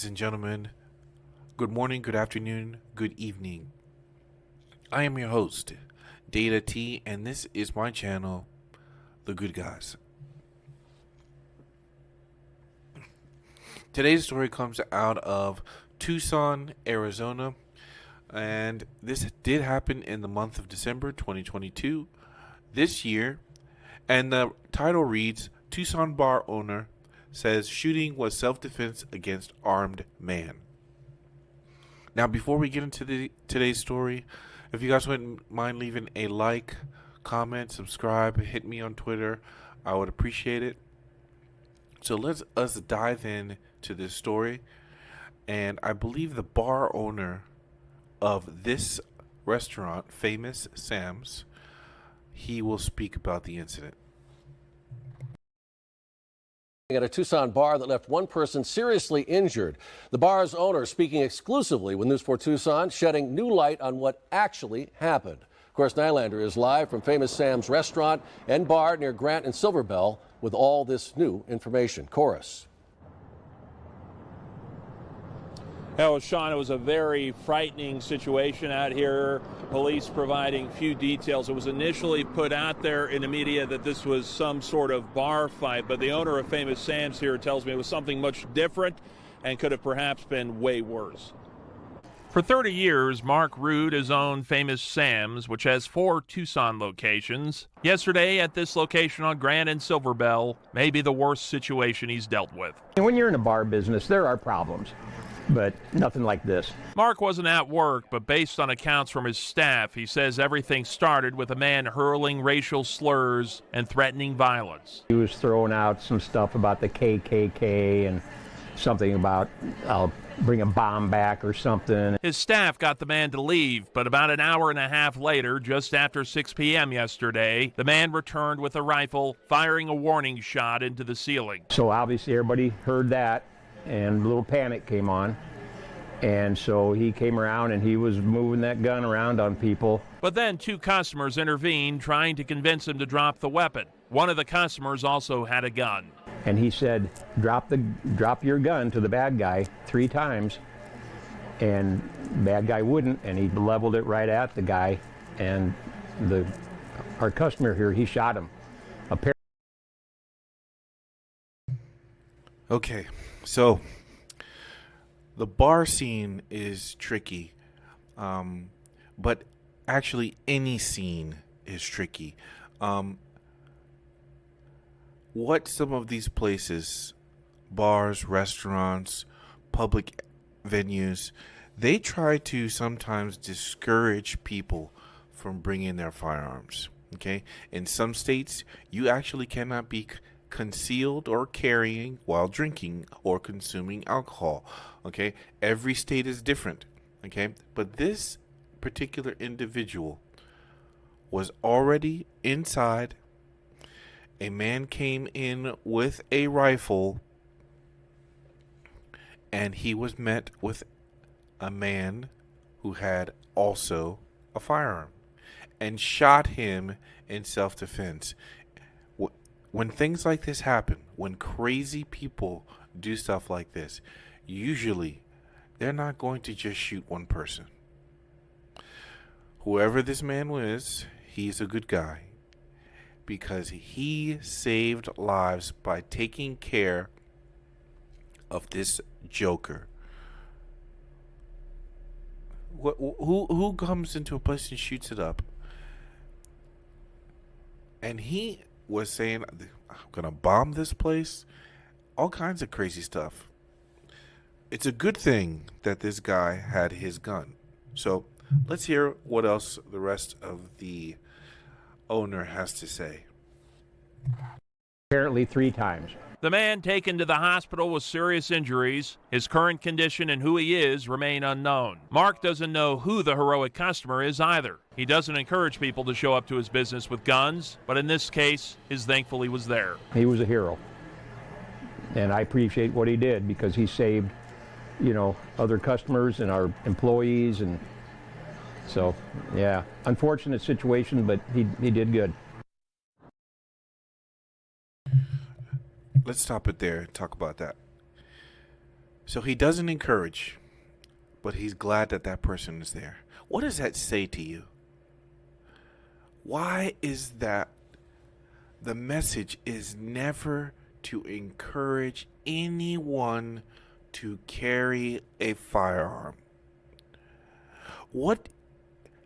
Ladies and gentlemen, good morning, good afternoon, good evening. I am your host, Data T, and this is my channel, The Good Guys. Today's story comes out of Tucson, Arizona, and this did happen in the month of December 2022 this year, and the title reads, Tucson bar owner says shooting was self-defense against armed man. Now, before we get into today's story, if you guys wouldn't mind leaving a like, comment, subscribe, hit me on Twitter, I would appreciate it. So let's dive in to this story. And I believe the bar owner of this restaurant, Famous Sam's, he will speak about the incident. At a Tucson bar that left one person seriously injured. The bar's owner speaking exclusively with News 4 Tucson, shedding new light on what actually happened. Of course, Nylander is live from Famous Sam's restaurant and bar near Grant and Silver Bell with all this new information. Chorus. Well, Sean, it was a very frightening situation out here. Police providing few details. It was initially put out there in the media that this was some sort of bar fight, but the owner of Famous Sam's here tells me it was something much different and could have perhaps been way worse. For 30 years, Mark Rude has owned Famous Sam's, which has 4 Tucson locations. Yesterday, at this location on Grant and Silver Bell, may be the worst situation he's dealt with. When you're in the bar business, there are problems, but nothing like this. Mark wasn't at work, but based on accounts from his staff, he says everything started with a man hurling racial slurs and threatening violence. He was throwing out some stuff about the KKK and something about I'll bring a bomb back or something. His staff got the man to leave, but about an hour and a half later, just after 6 p.m. yesterday, the man returned with a rifle, firing a warning shot into the ceiling. So obviously everybody heard that, and a little panic came on. And so he came around and he was moving that gun around on people. But then 2 customers intervened, trying to convince him to drop the weapon. One of the customers also had a gun. And he said, drop your gun to the bad guy 3 times. And the bad guy wouldn't, and he leveled it right at the guy. And our customer here, he shot him. Okay, so the bar scene is tricky, but actually any scene is tricky. What some of these places, bars, restaurants, public venues, they try to sometimes discourage people from bringing their firearms. Okay, in some states, you actually cannot be concealed or carrying while drinking or consuming alcohol. Okay, every state is different. Okay, but this particular individual was already inside. A man came in with a rifle, and he was met with a man who had also a firearm and shot him in self-defense. When things like this happen, when crazy people do stuff like this, usually they're not going to just shoot one person. Whoever this man was, he's a good guy, because he saved lives by taking care of this joker. Who comes into a place and shoots it up? And he was saying, I'm gonna bomb this place, all kinds of crazy stuff. It's a good thing that this guy had his gun. So let's hear what else the rest of the owner has to say. Apparently 3 times. The man taken to the hospital with serious injuries. His current condition and who he is remain unknown. Mark doesn't know who the heroic customer is either. He doesn't encourage people to show up to his business with guns, but in this case, his thankfully was there. He was a hero. And I appreciate what he did, because he saved, other customers and our employees. And so, yeah, unfortunate situation, but he did good. Let's stop it there and talk about that. So he doesn't encourage, but he's glad that that person is there. What does that say to you? Why is that the message is never to encourage anyone to carry a firearm?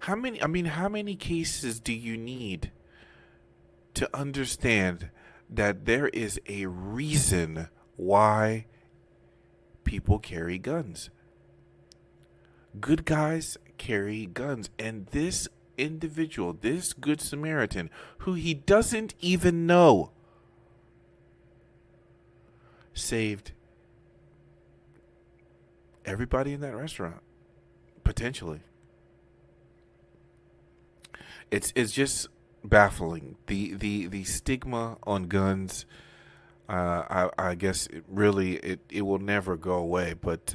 How many cases do you need to understand that there is a reason why people carry guns? Good guys carry guns, and this individual, this Good Samaritan, who he doesn't even know, saved everybody in that restaurant, potentially. It's just baffling, the stigma on guns. I guess it will never go away, but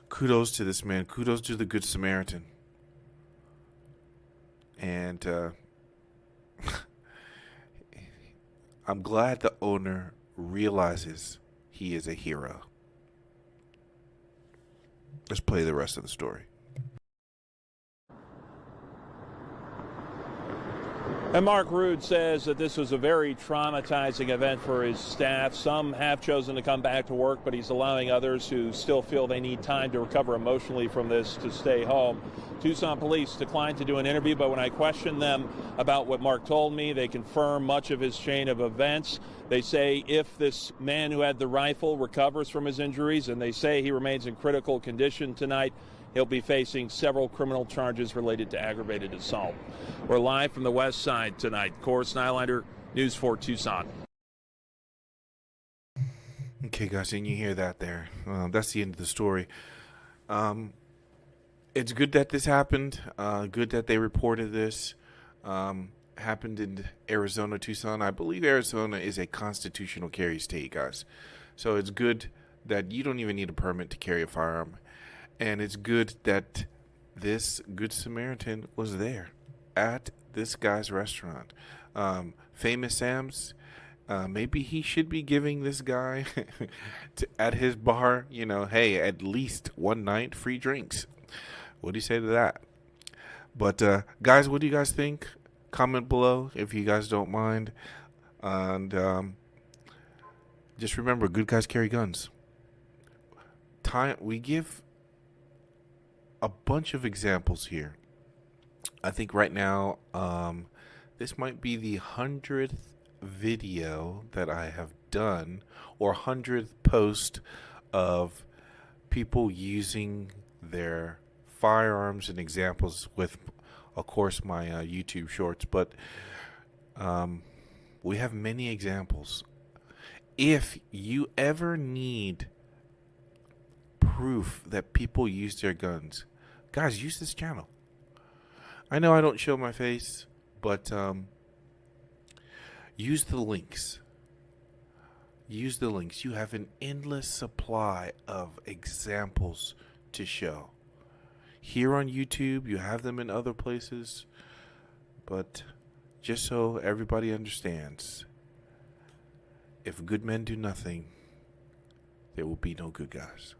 kudos to this man. Kudos to the Good Samaritan. And I'm glad the owner realizes he is a hero. Let's play the rest of the story. And Mark Rude says that this was a very traumatizing event for his staff. Some have chosen to come back to work, but he's allowing others who still feel they need time to recover emotionally from this to stay home. Tucson police declined to do an interview, but when I questioned them about what Mark told me, they confirm much of his chain of events. They say if this man who had the rifle recovers from his injuries, and they say he remains in critical condition tonight, he'll be facing several criminal charges related to aggravated assault. We're live from the west side tonight. Corus Nylander, News 4 Tucson. Okay, guys, and you hear that there. That's the end of the story. It's good that this happened. Good that they reported this. Happened in Arizona, Tucson. I believe Arizona is a constitutional carry state, guys. So it's good that you don't even need a permit to carry a firearm. And it's good that this Good Samaritan was there at this guy's restaurant. Famous Sam's, maybe he should be giving this guy at his bar, hey, at least one night free drinks. What do you say to that? But guys, what do you guys think? Comment below if you guys don't mind. And just remember, good guys carry guns. We give a bunch of examples here. I think right now, this might be the 100th video that I have done, or 100th post of people using their firearms and examples with, of course, my YouTube shorts. But we have many examples. If you ever need proof that people use their guns, guys, use this channel. I know I don't show my face, but use the links. Use the links. You have an endless supply of examples to show. Here on YouTube, you have them in other places, but just so everybody understands, if good men do nothing, there will be no good guys.